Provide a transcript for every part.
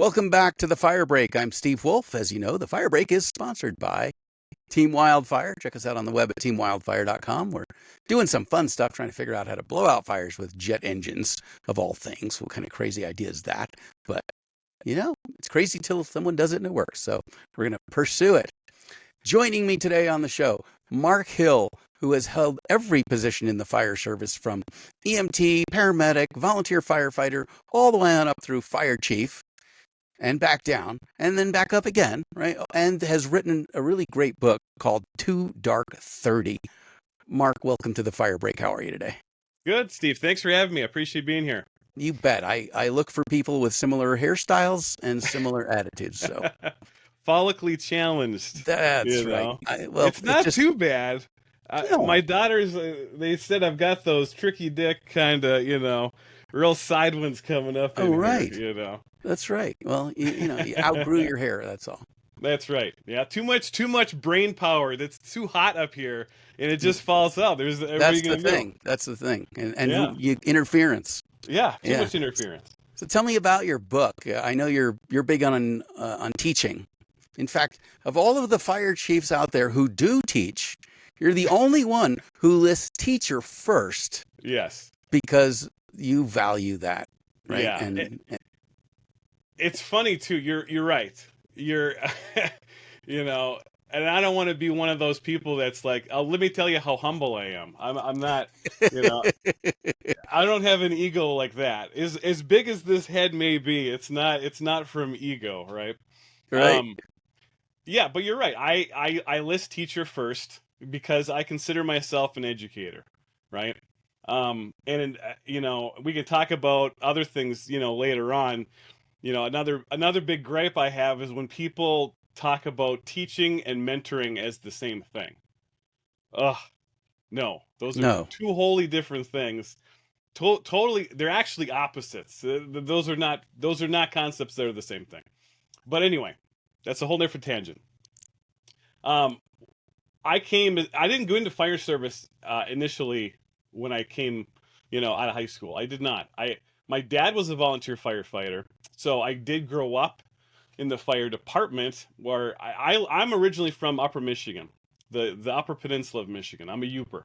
Welcome back to the Fire Break. I'm Steve Wolf. As you know, the Fire Break is sponsored by Team Wildfire. Check us out on the web at teamwildfire.com. We're doing some fun stuff trying to figure out how to blow out fires with jet engines, of all things. What kind of crazy idea is that? But, it's crazy till someone does it and it works. So we're going to pursue it. Joining me today on the show, Marc Hill, who has held every position in the fire service from EMT, paramedic, volunteer firefighter, all the way on up through fire chief and back down and then back up again, right? And has written a really great book called Too Dark 30. Marc, welcome to the Fire Break. How are you today? Good, Steve. Thanks for having me. I appreciate being here. You bet. I look for people with similar hairstyles and similar attitudes. So follically challenged. That's right. It's not too bad. No. My daughters, they said I've got those tricky dick kind of, real side ones coming up. Right. Here, That's right. Well, you outgrew your hair. That's all. That's right. Yeah, too much brain power. That's too hot up here, and it just falls out. That's the thing. That's the thing. And interference. Yeah, too much interference. So tell me about your book. I know you're big on teaching. In fact, of all of the fire chiefs out there who do teach, you're the only one who lists teacher first. Yes. Because you value that, right? Yeah. It's funny too. You're right. You're, and I don't want to be one of those people that's like, oh, let me tell you how humble I am. I'm not, I don't have an ego like that. As big as this head may be, it's not from ego, right? Right. Yeah, but you're right. I list teacher first because I consider myself an educator, right? And we can talk about other things, later on. Another big gripe I have is when people talk about teaching and mentoring as the same thing. Ugh, no, those are two wholly different things. Totally, they're actually opposites. Those are not concepts that are the same thing. But anyway, that's a whole different tangent. I didn't go into fire service initially when I came, out of high school. I did not. My dad was a volunteer firefighter, so I did grow up in the fire department. Where I'm originally from Upper Michigan, the Upper Peninsula of Michigan. I'm a Yooper,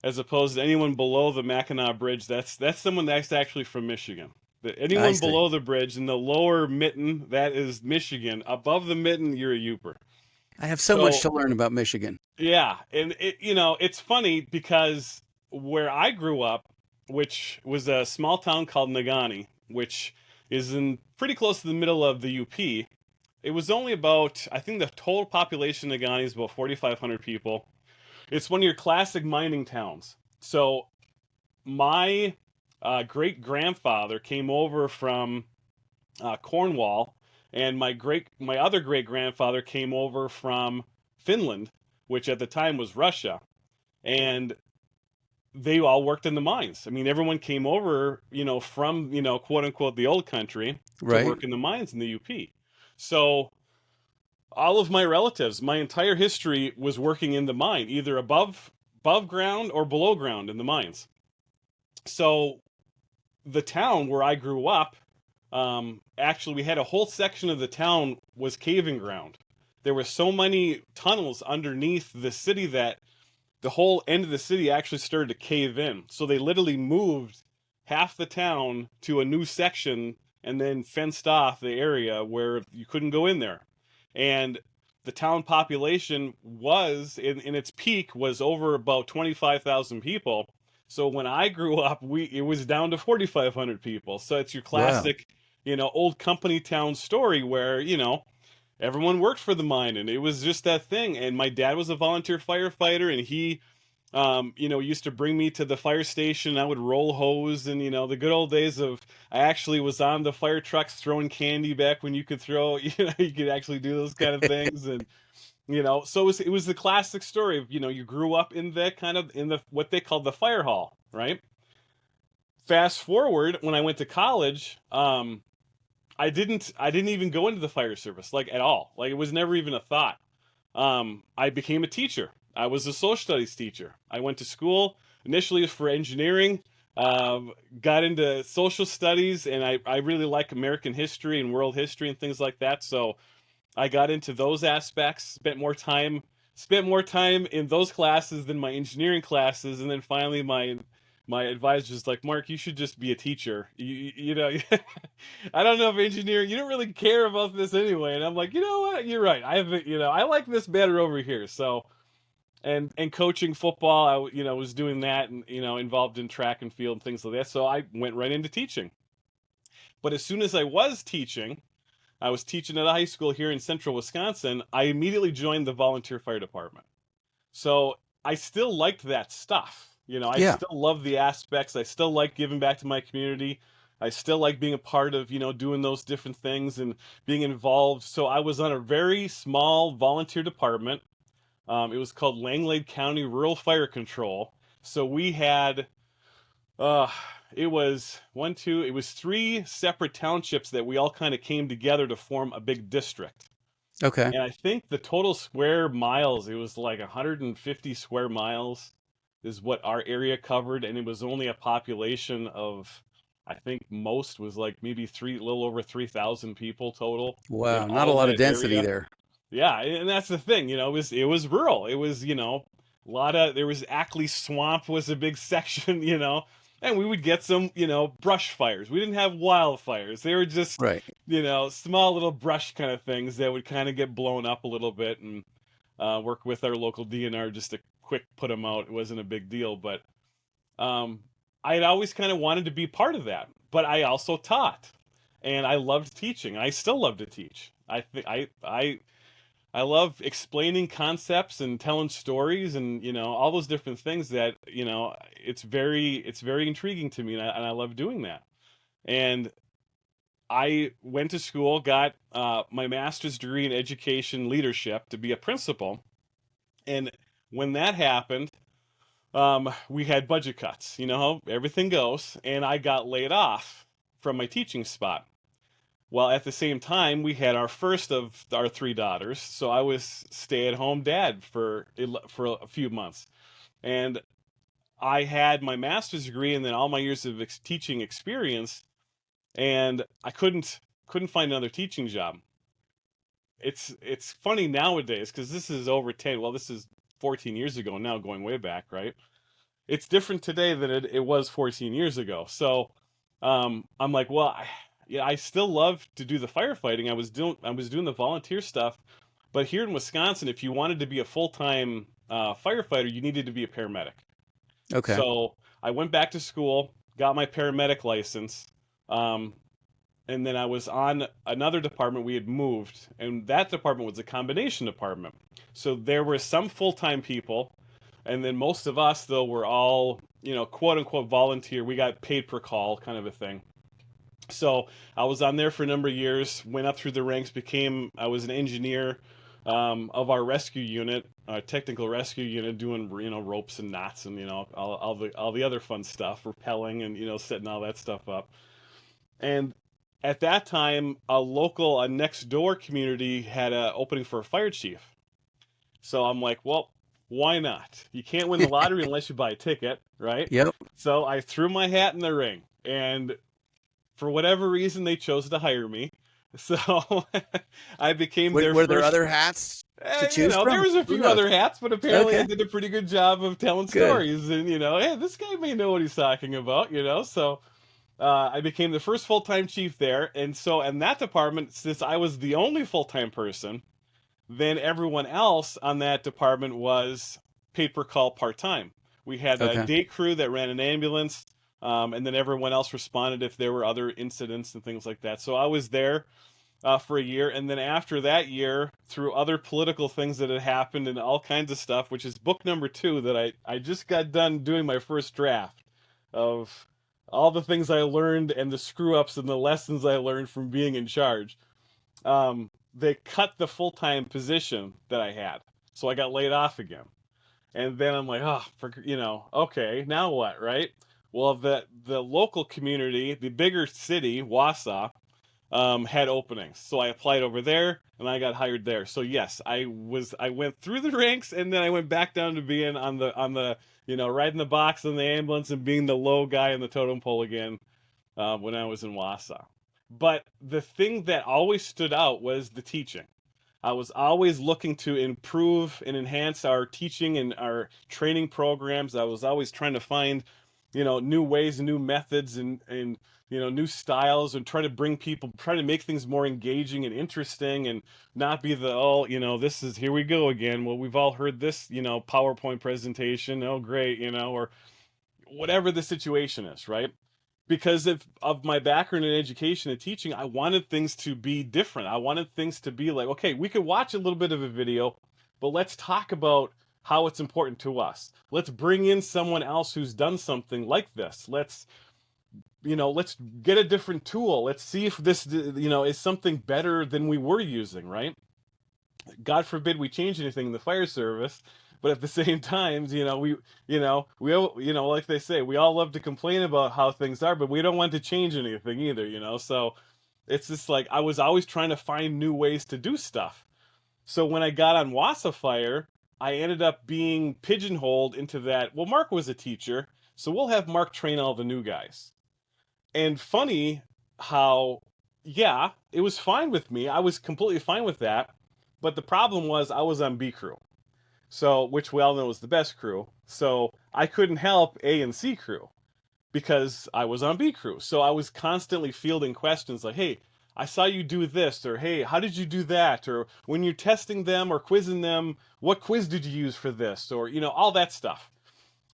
as opposed to anyone below the Mackinac Bridge. That's someone that's actually from Michigan. Anyone below the bridge in the lower mitten, that is Michigan. Above the mitten, you're a Yooper. I have so much to learn about Michigan. Yeah, and it's funny because where I grew up, which was a small town called Negaunee, which is in pretty close to the middle of the UP. It was only about, I think the total population of Negaunee is about 4,500 people. It's one of your classic mining towns. So my great-grandfather came over from Cornwall, and my other great-grandfather came over from Finland, which at the time was Russia. And they all worked in the mines. I mean, everyone came over, from, quote unquote, the old country to work in the mines in the UP. So all of my relatives, my entire history was working in the mine, either above ground or below ground in the mines. So the town where I grew up, actually we had a whole section of the town was caving ground. There were so many tunnels underneath the city that the whole end of the city actually started to cave in. So they literally moved half the town to a new section and then fenced off the area where you couldn't go in there. And the town population was, in its peak, was over about 25,000 people. So when I grew up, it was down to 4,500 people. So it's your classic, old company town story where, everyone worked for the mine, and it was just that thing. And my dad was a volunteer firefighter, and he, used to bring me to the fire station. I would roll hose, and the good old days of I actually was on the fire trucks throwing candy back when you could throw. You could actually do those kind of things, and so it was the classic story of you grew up in that kind of in the what they called the fire hall, right? Fast forward when I went to college. I didn't even go into the fire service, like, at all. Like, it was never even a thought. I became a teacher. I was a social studies teacher. I went to school initially for engineering, Got into social studies, and I really like American history and world history and things like that. So I got into those aspects, spent more time in those classes than my engineering classes, and then finally my advisor's like, Mark, you should just be a teacher. You know, I don't know if engineering, you don't really care about this anyway. And I'm like, you know what? You're right. I like this better over here. So, and coaching football, was doing that, and involved in track and field and things like that. So I went right into teaching. But as soon as I was teaching at a high school here in central Wisconsin. I immediately joined the volunteer fire department. So I still liked that stuff. I Yeah. still love the aspects. I still like giving back to my community. I still like being a part of, doing those different things and being involved. So I was on a very small volunteer department. It was called Langlade County Rural Fire Control. So we had uh, it was it was three separate townships that we all kind of came together to form a big district. Okay. And I think the total square miles, it was like 150 square miles is what our area covered. And it was only a population of, I think most was like maybe a little over 3,000 people total in Wow. Not a all of lot of that density area. there. Yeah, and that's the thing, it was rural. It was, there was Ackley Swamp was a big section, and we would get some, brush fires. We didn't have wildfires. They were just, Right. small little brush kind of things that would kind of get blown up a little bit, and work with our local DNR just to quick put them out. It wasn't a big deal, but um, I had always kind of wanted to be part of that. But I also taught, and I loved teaching. I still love to teach. I think I love explaining concepts and telling stories, and all those different things that it's very intriguing to me, and I love doing that. And I went to school, got my master's degree in education leadership to be a principal, and when that happened, we had budget cuts. You know how everything goes, and I got laid off from my teaching spot. Well, at the same time, we had our first of our three daughters, so I was stay-at-home dad for a few months, and I had my master's degree and then all my years of teaching experience, and I couldn't find another teaching job. It's funny nowadays because this is over 10. Well, this is 14 years ago now, going way back, right? It's different today than it was 14 years ago. So I'm like, well, yeah, I still love to do the firefighting. I was doing the volunteer stuff, but here in Wisconsin, if you wanted to be a full-time firefighter, you needed to be a paramedic. Okay. So I went back to school, got my paramedic license, um, and then I was on another department. We had moved, and that department was a combination department. So there were some full-time people, and then most of us, though, were all, quote unquote volunteer. We got paid per call, kind of a thing. So I was on there for a number of years, went up through the ranks, I was an engineer of our rescue unit, our technical rescue unit, doing ropes and knots and all the other fun stuff, rappelling and setting all that stuff up. And at that time, a next door community had an opening for a fire chief. So I'm like, well, why not? You can't win the lottery unless you buy a ticket, right? Yep. So I threw my hat in the ring, and for whatever reason, they chose to hire me. So I became their Were there first. other hats to choose There from? was a Who few knows? other hats, but apparently I Okay. did a pretty good job of telling Good. stories. And hey, this guy may know what he's talking about. So I became the first full-time chief there, and so in that department, since I was the only full-time person, then everyone else on that department was paid per call part-time. We had a Okay. day crew that ran an ambulance, and then everyone else responded if there were other incidents and things like that. So I was there for a year, and then after that year, through other political things that had happened and all kinds of stuff, which is book number 2 that I just got done doing my first draft of all the things I learned and the screw ups and the lessons I learned from being in charge. They cut the full time position that I had, so I got laid off again. And then I'm like, oh, okay, now what, right? Well, the local community, the bigger city, Wausau, had openings. So I applied over there and I got hired there. So yes, I went through the ranks and then I went back down to being on the riding the box in the ambulance and being the low guy in the totem pole again when I was in Wausau. But the thing that always stood out was the teaching. I was always looking to improve and enhance our teaching and our training programs. I was always trying to find, new ways and new methods and new styles and try to bring people, try to make things more engaging and interesting and not be the, oh, this is, here we go again. Well, we've all heard this, PowerPoint presentation. Oh, great, or whatever the situation is, right? Because of my background in education and teaching, I wanted things to be different. I wanted things to be like, okay, we could watch a little bit of a video, but let's talk about how it's important to us. Let's bring in someone else who's done something like this. Let's get a different tool. Let's see if this, is something better than we were using, right? God forbid we change anything in the fire service, but at the same time, like they say, we all love to complain about how things are, but we don't want to change anything either. So it's just like I was always trying to find new ways to do stuff. So when I got on Wildfire, I ended up being pigeonholed into that. Well, Mark was a teacher, so we'll have Mark train all the new guys. And funny how, yeah, it was fine with me. I was completely fine with that. But the problem was I was on B crew, so which we all know is the best crew. So I couldn't help A and C crew because I was on B crew. So I was constantly fielding questions like, "Hey, I saw you do this," or "Hey, how did you do that?" Or when you're testing them or quizzing them, what quiz did you use for this? Or all that stuff.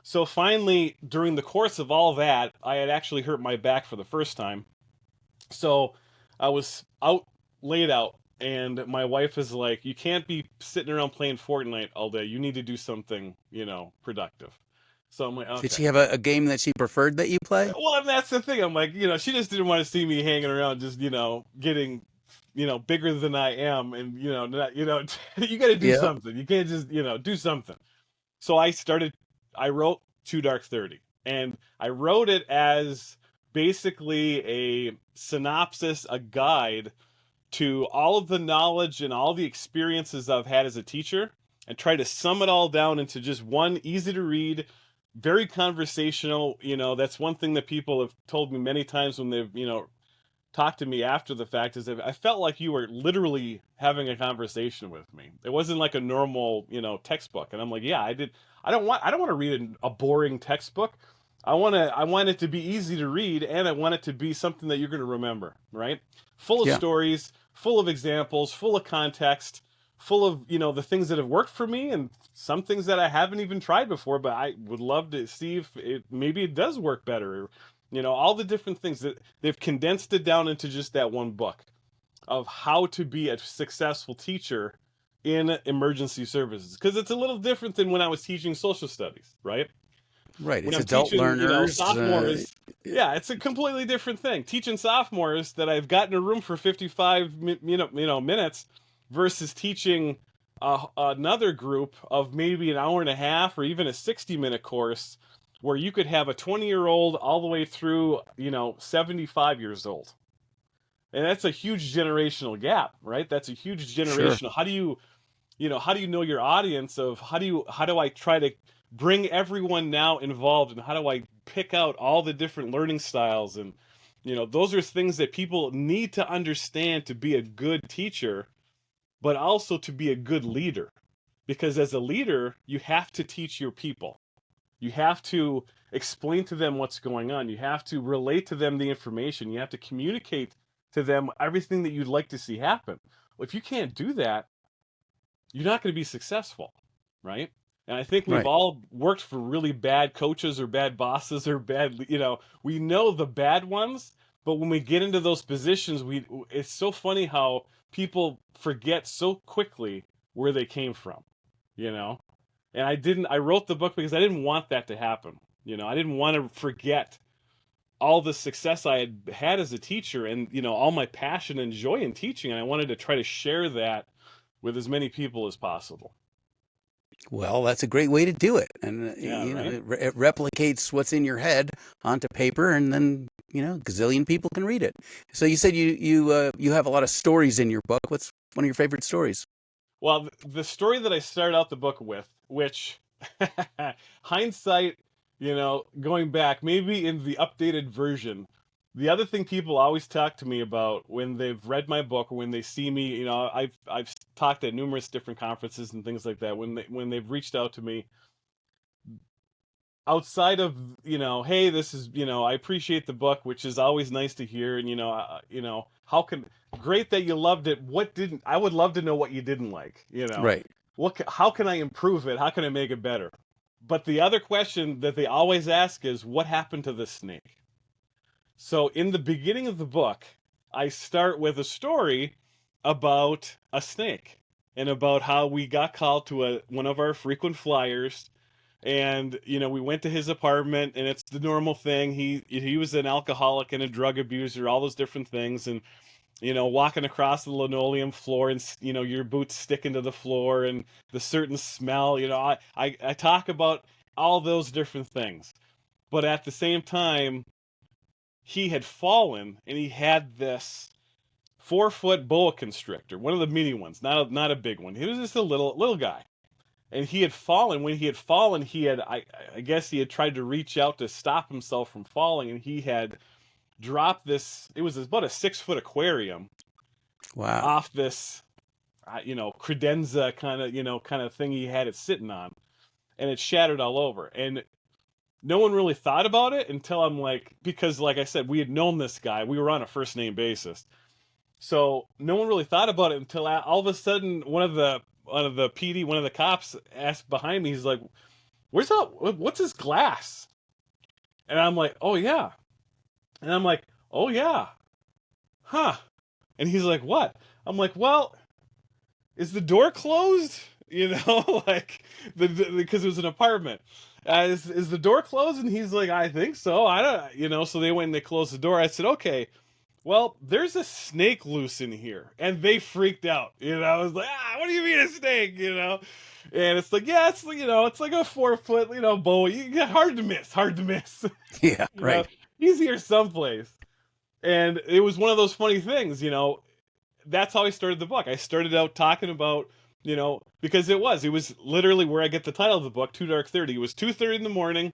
So finally, during the course of all that, I had actually hurt my back for the first time. So I was laid out, and my wife is like, "You can't be sitting around playing Fortnite all day. You need to do something, productive." So I'm like, Did okay. she have a game that she preferred that you play? Well, and that's the thing. I'm like, she just didn't want to see me hanging around, just getting, bigger than I am, and not, you got to do Yeah. something. You can't just, do something. So I wrote Too Dark 30, and I wrote it as basically a synopsis, a guide to all of the knowledge and all the experiences I've had as a teacher and try to sum it all down into just one easy to read, very conversational. That's one thing that people have told me many times when they've, talked to me after the fact is that I felt like you were literally having a conversation with me. It wasn't like a normal, textbook. And I'm like, yeah, I did. I don't want to read a boring textbook. I want it to be easy to read, and I want it to be something that you're going to remember, right? Full of Yeah. stories, full of examples, full of context, full of, the things that have worked for me and some things that I haven't even tried before, but I would love to see if maybe it does work better. All the different things that they've condensed it down into just that one book of how to be a successful teacher in emergency services. Because it's a little different than when I was teaching social studies, right? Right. When It's I'm adult teaching, learners. sophomores, yeah, it's a completely different thing. Teaching sophomores that I've got in a room for 55 minutes versus teaching another group of maybe an hour and a half or even a 60-minute course where you could have a 20-year-old all the way through, 75 years old. And that's a huge generational gap, right? That's a huge Sure. generational. How do you know your audience of how do I try to bring everyone now involved, and how do I pick out all the different learning styles, and those are things that people need to understand to be a good teacher, but also to be a good leader. Because as a leader, you have to teach your people. You have to explain to them what's going on. You have to relate to them the information. You have to communicate to them everything that you'd like to see happen. Well, if you can't do that, you're not going to be successful, right? And I think we've Right. all worked for really bad coaches or bad bosses or bad, we know the bad ones, but when we get into those positions, it's so funny how people forget so quickly where they came from, you know? And I wrote the book because I didn't want that to happen. I didn't want to forget all the success I had as a teacher and, all my passion and joy in teaching. And I wanted to try to share that with as many people as possible. Well, that's a great way to do it. And, Yeah, right? it replicates what's in your head onto paper and then gazillion people can read it. So you said you have a lot of stories in your book. What's one of your favorite stories? Well, the story that I start out the book with, which hindsight, going back, maybe in the updated version, the other thing people always talk to me about when they've read my book or when they see me, I've talked at numerous different conferences and things like that. When they've reached out to me, outside of hey, this is I appreciate the book, which is always nice to hear, and how can great that you loved it. What didn't I would love to know what you didn't like. Right. How can I improve it? How can I make it better? But the other question that they always ask is, what happened to the snake? So in the beginning of the book, I start with a story about a snake and about how we got called to one of our frequent flyers. And we went to his apartment, and it's the normal thing. He was an alcoholic and a drug abuser, all those different things, and walking across the linoleum floor, and your boots sticking to the floor, and the certain smell. I talk about all those different things, but at the same time, he had fallen, and he had this 4-foot boa constrictor, one of the mini ones, not a big one. He was just a little guy. And he had fallen. When he had fallen, I guess he had tried to reach out to stop himself from falling, and he had dropped this. It was about a 6-foot aquarium. Wow. Off this, credenza kind of thing he had it sitting on, and it shattered all over. And no one really thought about it until because like I said, we had known this guy. We were on a first name basis, so no one really thought about it until all of a sudden one of the PD, one of the cops asked behind me, he's like, what's his glass? And I'm like, oh yeah. And I'm like, oh yeah. Huh. And he's like, what? I'm like, well, is the door closed? Because it was an apartment. Is the door closed? And he's like, I think so. I don't, so they went and they closed the door. I said, okay. Well, there's a snake loose in here, and they freaked out. I was like, what do you mean a snake? And it's like, yeah, it's it's like a 4-foot, boa. Hard to miss. Yeah, right. He's here someplace, and it was one of those funny things. That's how I started the book. I started out talking about, because it was literally where I get the title of the book, Too Dark 30. It was 2:30 in the morning,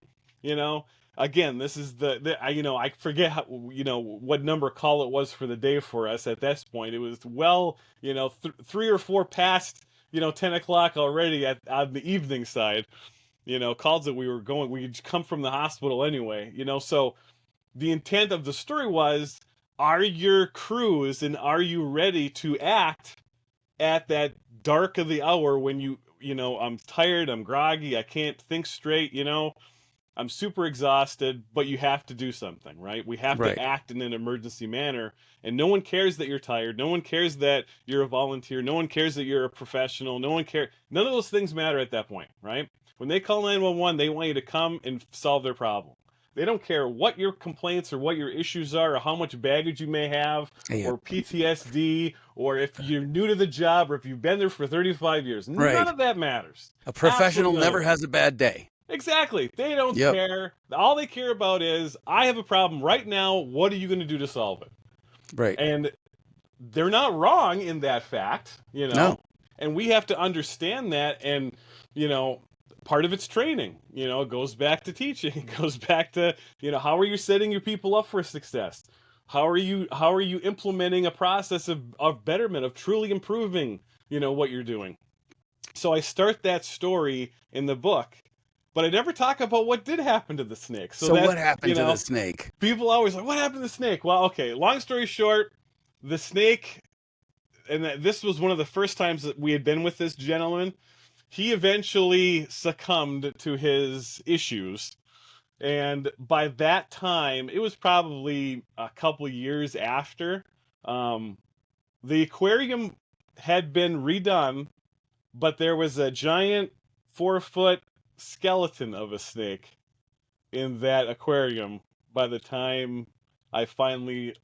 Again, this is I forget how, what number call it was for the day for us at this point. It was 3 or 4 past 10 o'clock already on the evening side. Calls that we'd come from the hospital anyway. So the intent of the story was, are your crews and are you ready to act at that dark of the hour when I'm tired, I'm groggy, I can't think straight, I'm super exhausted, but you have to do something, right? We have to act in an emergency manner, and no one cares that you're tired. No one cares that you're a volunteer. No one cares that you're a professional. No one cares. None of those things matter at that point, right? When they call 911, they want you to come and solve their problem. They don't care what your complaints or what your issues are or how much baggage you may have or PTSD or if you're new to the job or if you've been there for 35 years. None of that matters. A professional never has a bad day. Exactly. They don't care. All they care about is, I have a problem right now. What are you going to do to solve it? Right. And they're not wrong in that fact, No. And we have to understand that. And, part of it's training. It goes back to teaching. It goes back to, how are you setting your people up for success? How are you implementing a process of betterment, of truly improving, what you're doing? So I start that story in the book. But I never talk about what did happen to the snake. So what happened to the snake? People always like, what happened to the snake? Well, okay, long story short, the snake, and this was one of the first times that we had been with this gentleman, he eventually succumbed to his issues. And by that time, it was probably a couple years after, the aquarium had been redone, but there was a giant 4-foot skeleton of a snake in that aquarium by the time I finally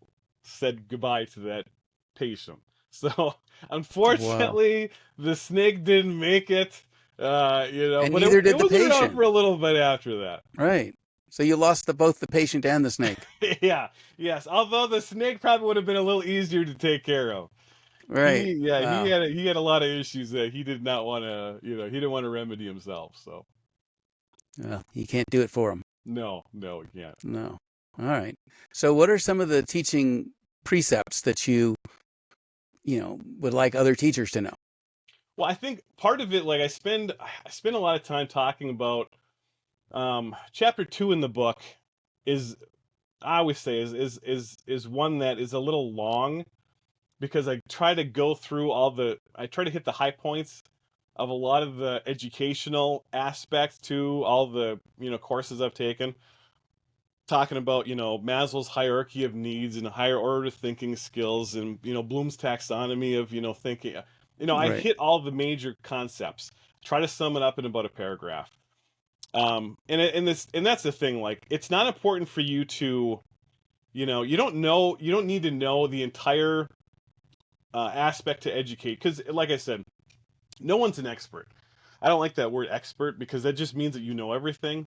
said goodbye to that patient. So unfortunately, the snake didn't make it. And but neither did it the was around patient for a little bit after that. Right. So you lost both the patient and the snake. Yeah, yes. Although the snake probably would have been a little easier to take care of. Right. Wow. He had a lot of issues that he did not want to, he didn't want to remedy himself. So Well, you can't do it for them. no, he can't. No. All right. So what are some of the teaching precepts that you would like other teachers to know? Well, I think part of it, like I spend a lot of time talking about chapter 2 in the book is I always say is one that is a little long because I try to go through I try to hit the high points of a lot of the educational aspects to all the courses I've taken, talking about Maslow's hierarchy of needs and higher order thinking skills and Bloom's taxonomy of thinking. I Right. hit all the major concepts. Try to sum it up in about a paragraph. And that's the thing. Like, it's not important for you to, you don't need to know the entire aspect to educate because, like I said, no one's an expert. I don't like that word expert because that just means that you know everything.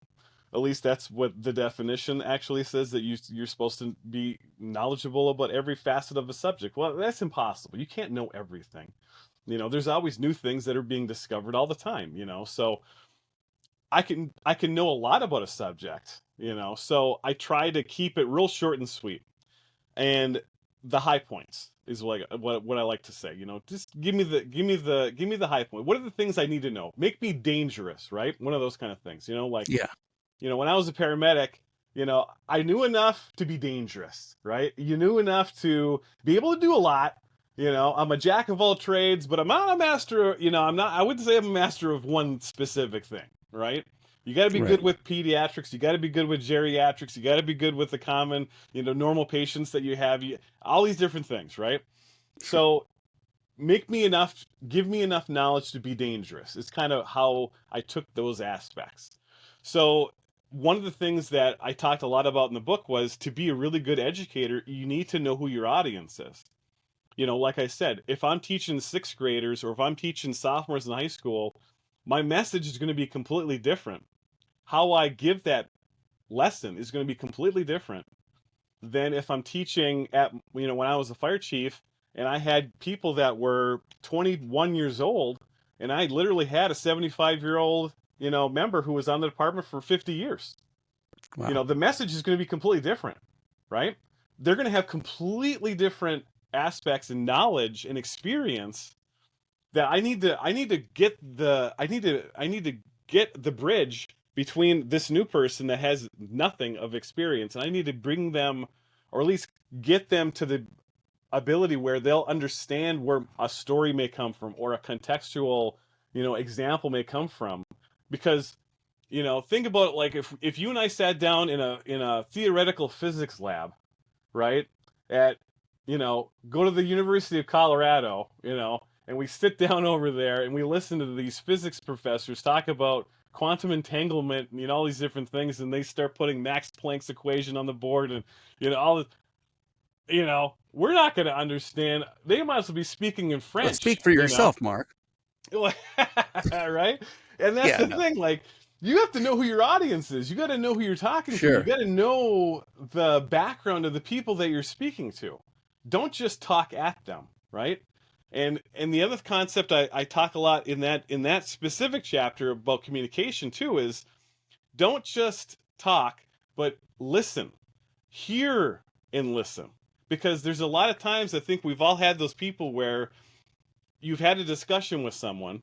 At least that's what the definition actually says, that you're supposed to be knowledgeable about every facet of a subject. Well, that's impossible. You can't know everything. There's always new things that are being discovered all the time, So I can know a lot about a subject, So I try to keep it real short and sweet. And the high points is what I like to say. Just give me the high point. What are the things I need to know? Make me dangerous, right? One of those kind of things. Like Yeah. when I was a paramedic, I knew enough to be dangerous, right? You knew enough to be able to do a lot. I'm a jack of all trades, but I'm not a master. I wouldn't say I'm a master of one specific thing, right? You got to be Right. good with pediatrics. You got to be good with geriatrics. You got to be good with the common, normal patients that you have. All these different things, right? So give me enough knowledge to be dangerous. It's kind of how I took those aspects. So one of the things that I talked a lot about in the book was to be a really good educator, you need to know who your audience is. Like I said, if I'm teaching sixth graders or if I'm teaching sophomores in high school, my message is going to be completely different. How I give that lesson is going to be completely different than if I'm teaching at, when I was a fire chief and I had people that were 21 years old and I literally had a 75-year-old, member who was on the department for 50 years. Wow. The message is going to be completely different, right? They're going to have completely different aspects and knowledge and experience that I need to get the bridge between this new person that has nothing of experience, and I need to bring them, or at least get them to the ability where they'll understand where a story may come from or a contextual example may come from. Because think about it, like if you and I sat down in a theoretical physics lab, right, at go to the University of Colorado, and we sit down over there and we listen to these physics professors talk about quantum entanglement and all these different things, and they start putting Max Planck's equation on the board, and all this, we're not going to understand. They might as well be speaking in Well, French, speak for yourself, Mark. right? And that's Yeah. the No. thing. Like, you have to know who your audience is. You got to know who you're talking to. You Sure. got to know the background of the people that you're speaking to. Don't just talk at them, right? And the other concept I talk a lot in that specific chapter about communication too is don't just talk, but listen, hear and listen. Because there's a lot of times I think we've all had those people where you've had a discussion with someone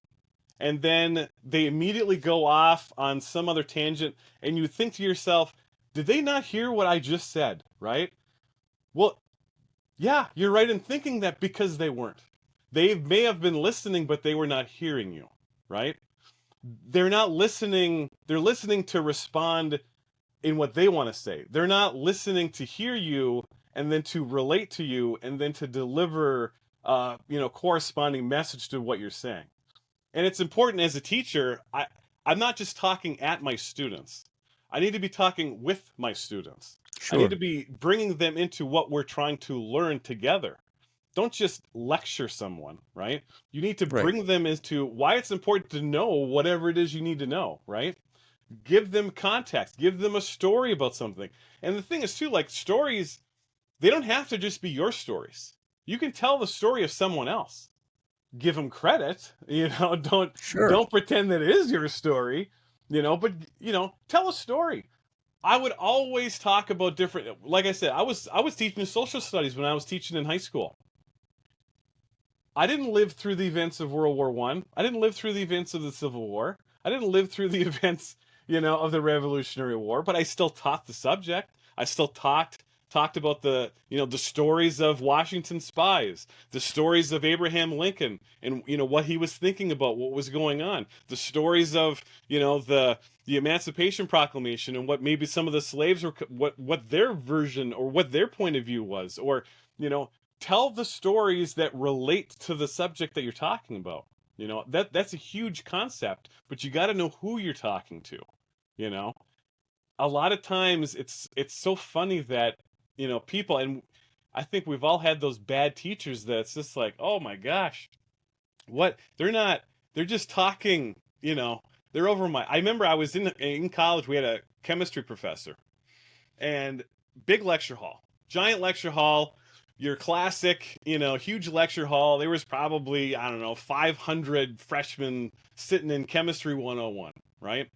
and then they immediately go off on some other tangent and you think to yourself, did they not hear what I just said, right? Well, yeah, you're right in thinking that because they weren't. They may have been listening, but they were not hearing you, right? They're not listening. They're listening to respond in what they want to say. They're not listening to hear you and then to relate to you and then to deliver, corresponding message to what you're saying. And it's important as a teacher. I'm not just talking at my students. I need to be talking with my students. I need Sure. to be bringing them into what we're trying to learn together. Don't just lecture someone, right? You need to Right. bring them into why it's important to know whatever it is you need to know, right? Give them context. Give them a story about something. And the thing is too, like stories, they don't have to just be your stories. You can tell the story of someone else. Give them credit, Sure. don't pretend that it is your story, but tell a story. I would always talk about different, like I said, I was teaching social studies when I was teaching in high school. I didn't live through the events of World War One. I didn't live through the events of the Civil War. I didn't live through the events, of the Revolutionary War, but I still taught the subject. I still talked about the stories of Washington spies, the stories of Abraham Lincoln, and what he was thinking about, what was going on, the stories of the Emancipation Proclamation and what maybe some of the slaves were, what their version or what their point of view was, or tell the stories that relate to the subject that you're talking about. That's a huge concept, but you got to know who you're talking to. You know, a lot of times it's so funny that people, and I think we've all had those bad teachers that's just like, oh my gosh, what they're just talking. They're over my. I remember I was in college. We had a chemistry professor, and big lecture hall, giant lecture hall, your classic, huge lecture hall. There was probably, I don't know, 500 freshmen sitting in chemistry 101, right?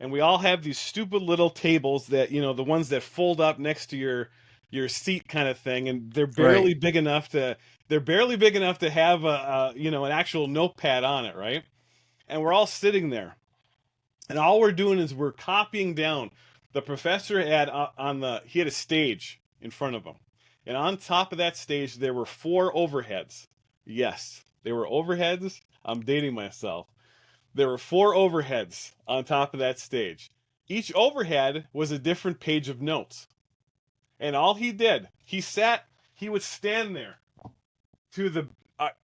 And we all have these stupid little tables that, the ones that fold up next to your seat kind of thing, and they're Right. barely big enough to have an actual notepad on it, right? And we're all sitting there, and all we're doing is we're copying down. The professor had he had a stage in front of him, and on top of that stage there were 4 overheads. Yes, they were overheads. I'm dating myself. There were 4 overheads on top of that stage. Each overhead was a different page of notes. And all he did, he would stand there to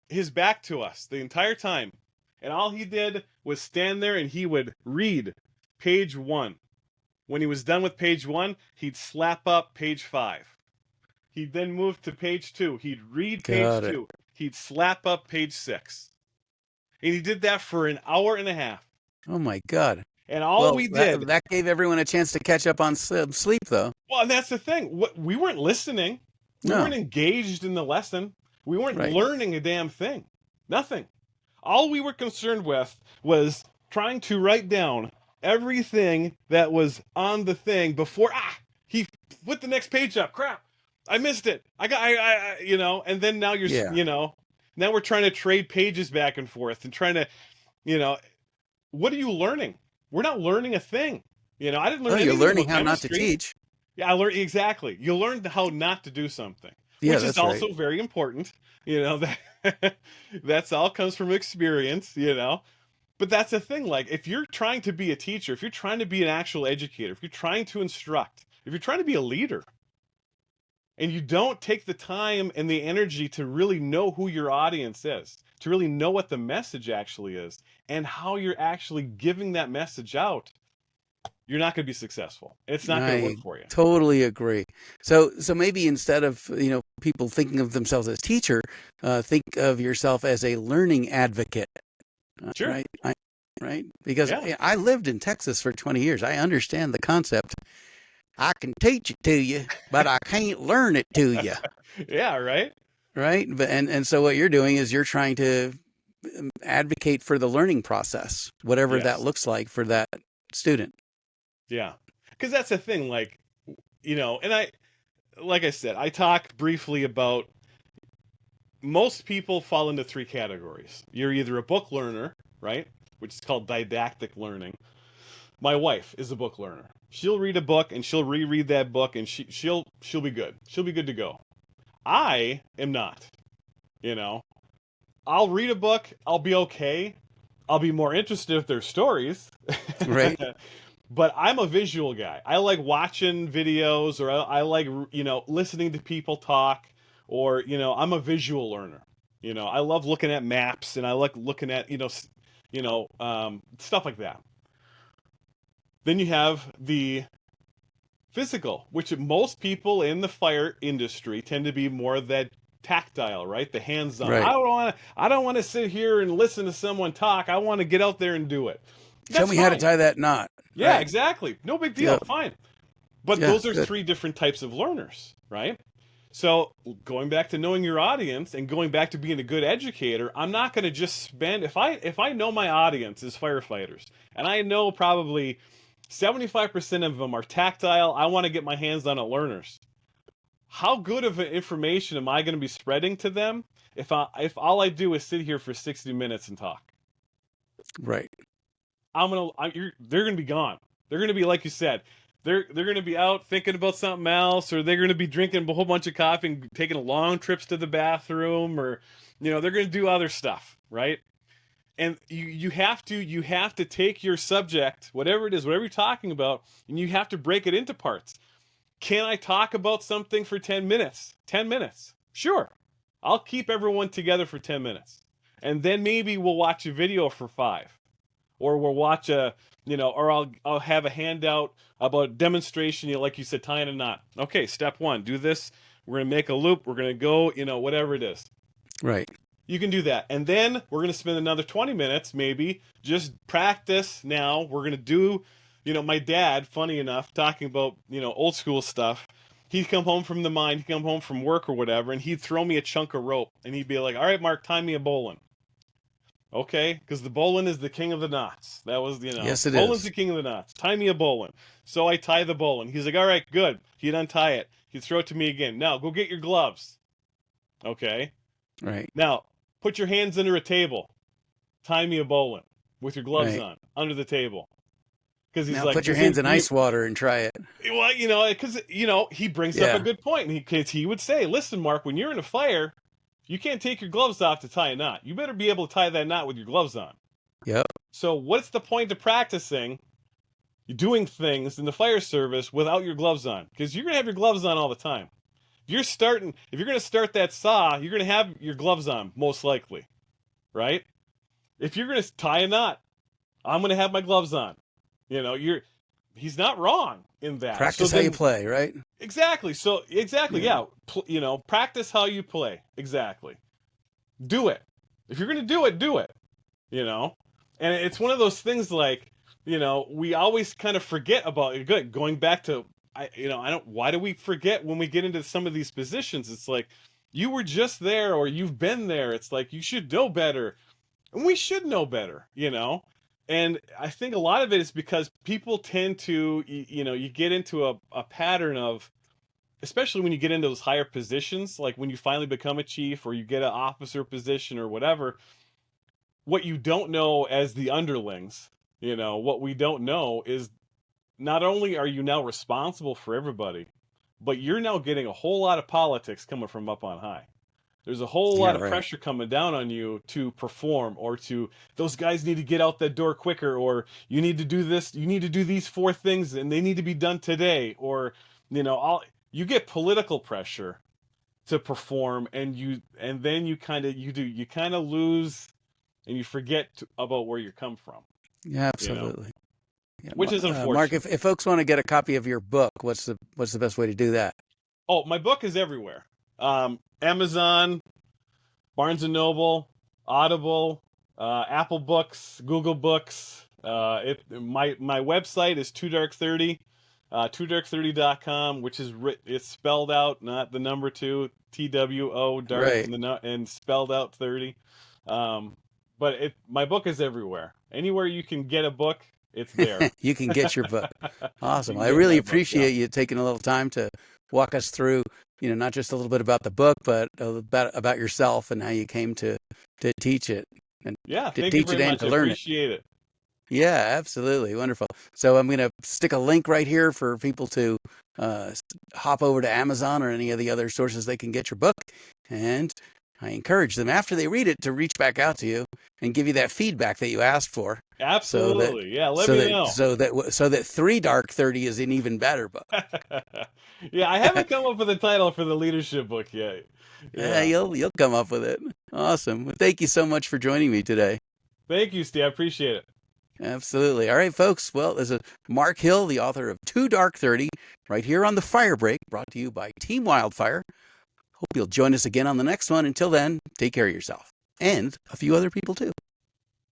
his back to us the entire time. And all he did was stand there and he would read page 1. When he was done with page 1, he'd slap up page 5. He'd then move to page 2. He'd read page Got it. 2. He'd slap up page 6. And he did that for an hour and a half. Oh my God. And all Well, we did, that gave everyone a chance to catch up on sleep, though. well, and that's the thing. We weren't listening. We No. weren't engaged in the lesson. We weren't Right. learning a damn thing. Nothing. All we were concerned with was trying to write down everything that was on the thing before he put the next page up. Crap. I missed it. And then now Yeah. now we're trying to trade pages back and forth and trying to, what are you learning? We're not learning a thing. I didn't learn Well, you're anything learning about how not to chemistry. teach. Yeah, I learned exactly. You learned how not to do something, Yeah, which is that's right. also very important. That that's all comes from experience. But that's the thing. Like, if you're trying to be a teacher, if you're trying to be an actual educator, if you're trying to instruct, if you're trying to be a leader, and you don't take the time and the energy to really know who your audience is, to really know what the message actually is, and how you're actually giving that message out, you're not going to be successful. It's not going to I work for you. totally agree. So maybe instead of people thinking of themselves as teacher, think of yourself as a learning advocate. Sure. Right. Right. Because Yeah. I lived in Texas for 20 years. I understand the concept. I can teach it to you, but I can't learn it to you. Yeah. Right. Right. But and so what you're doing is you're trying to advocate for the learning process, whatever that Yes. looks like for that student. Yeah. Because that's the thing. Like, like I said, I talked briefly about most people fall into 3 categories. You're either a book learner, right? Which is called didactic learning. My wife is a book learner. She'll read a book and she'll reread that book and she'll be good. She'll be good to go. I am not. I'll read a book, I'll be okay. I'll be more interested if there's stories. Right. But I'm a visual guy. I like watching videos, or I like listening to people talk, or I'm a visual learner. I love looking at maps, and I like looking at stuff like that. Then you have the physical, which most people in the fire industry tend to be more that tactile, right? The hands-on. Right. I don't want to sit here and listen to someone talk. I want to get out there and do it. Show me how to tie that knot. Yeah, Right. exactly. No big deal. Yep. Fine. But Yeah, those are good. 3 different types of learners, right? So going back to knowing your audience and going back to being a good educator, I'm not going to just spend if I know my audience is firefighters and I know probably 75% of them are tactile, I want to get my hands on learners. How good of information am I going to be spreading to them if all I do is sit here for 60 minutes and talk? Right. They're going to be gone. They're going to be, like you said, they're going to be out thinking about something else, or they're going to be drinking a whole bunch of coffee and taking long trips to the bathroom, or they're going to do other stuff, right? And you have to take your subject, whatever it is, whatever you're talking about, and you have to break it into parts. Can I talk about something for 10 minutes? 10 minutes. Sure. I'll keep everyone together for 10 minutes. And then maybe we'll watch a video for 5. Or we'll watch or I'll have a handout about a demonstration, like you said, tying a knot. Okay, step 1, do this. We're going to make a loop. We're going to go, whatever it is. Right. You can do that. And then we're going to spend another 20 minutes, maybe, just practice now. We're going to do, my dad, funny enough, talking about, old school stuff. He'd come home from the mine, he'd come home from work or whatever, and he'd throw me a chunk of rope. And he'd be like, all right, Mark, tie me a bowline. Okay, because the bowline is the king of the knots. That was, Yes, it bowline's is. the king of the knots. Tie me a bowline. So I tie the bowline. He's like, all right, good. He'd untie it. He'd throw it to me again. Now, go get your gloves. Okay. Right. Now, put your hands under a table. Tie me a bowline with your gloves on under the table. Because he's now like, put your hands in ice water and try it. Well, because he brings up a good point. Because he would say, listen, Mark, when you're in a fire, you can't take your gloves off to tie a knot. You better be able to tie that knot with your gloves on. Yep. So what's the point of practicing doing things in the fire service without your gloves on? Because you're going to have your gloves on all the time. If you're going to start that saw, you're going to have your gloves on, most likely. Right? If you're going to tie a knot, I'm going to have my gloves on. He's not wrong in that. Practice how you play, right? Exactly. Yeah. Practice how you play. Exactly. Do it. If you're going to do it. And it's one of those things like, we always kind of forget about it. Good. Going back to, why do we forget when we get into some of these positions? It's like, you were just there or you've been there. It's like, you should know better. And we should know better, And I think a lot of it is because people tend to, you get into a pattern of, especially when you get into those higher positions, like when you finally become a chief or you get an officer position or whatever, what you don't know as the underlings, what we don't know is not only are you now responsible for everybody, but you're now getting a whole lot of politics coming from up on high. There's a whole lot of pressure coming down on you to perform, or to, those guys need to get out that door quicker, or you need to do this, you need to do these 4 things and they need to be done today, or you get political pressure to perform, and then you kind of lose and you forget about where you come from. Yeah, absolutely. Yeah. Which is unfortunate. Mark, if folks want to get a copy of your book, what's the best way to do that? Oh, my book is everywhere. Amazon, Barnes & Noble, Audible, Apple Books, Google Books. My website is 2dark30, 2dark30.com, which is it's spelled out, not the number 2, TWO dark, and spelled out 30. But my book is everywhere. Anywhere you can get a book, it's there. You can get your book. Awesome. I really appreciate you taking a little time to walk us through, not just a little bit about the book, but about yourself and how you came to teach it, and to teach it and to learn it. Appreciate it. Yeah, absolutely. Wonderful. So I'm going to stick a link right here for people to hop over to Amazon or any of the other sources they can get your book. And I encourage them, after they read it, to reach back out to you and give you that feedback that you asked for. Absolutely. Let me know. So that 3 Dark 30 is an even better book. Yeah, I haven't come up with a title for the leadership book yet. Yeah, you'll come up with it. Awesome. Well, thank you so much for joining me today. Thank you, Steve. I appreciate it. Absolutely. All right, folks. Well, this is Marc Hill, the author of 2 Dark 30, right here on the Fire Break, brought to you by Team Wildfire. Hope you'll join us again on the next one. Until then, take care of yourself and a few other people too.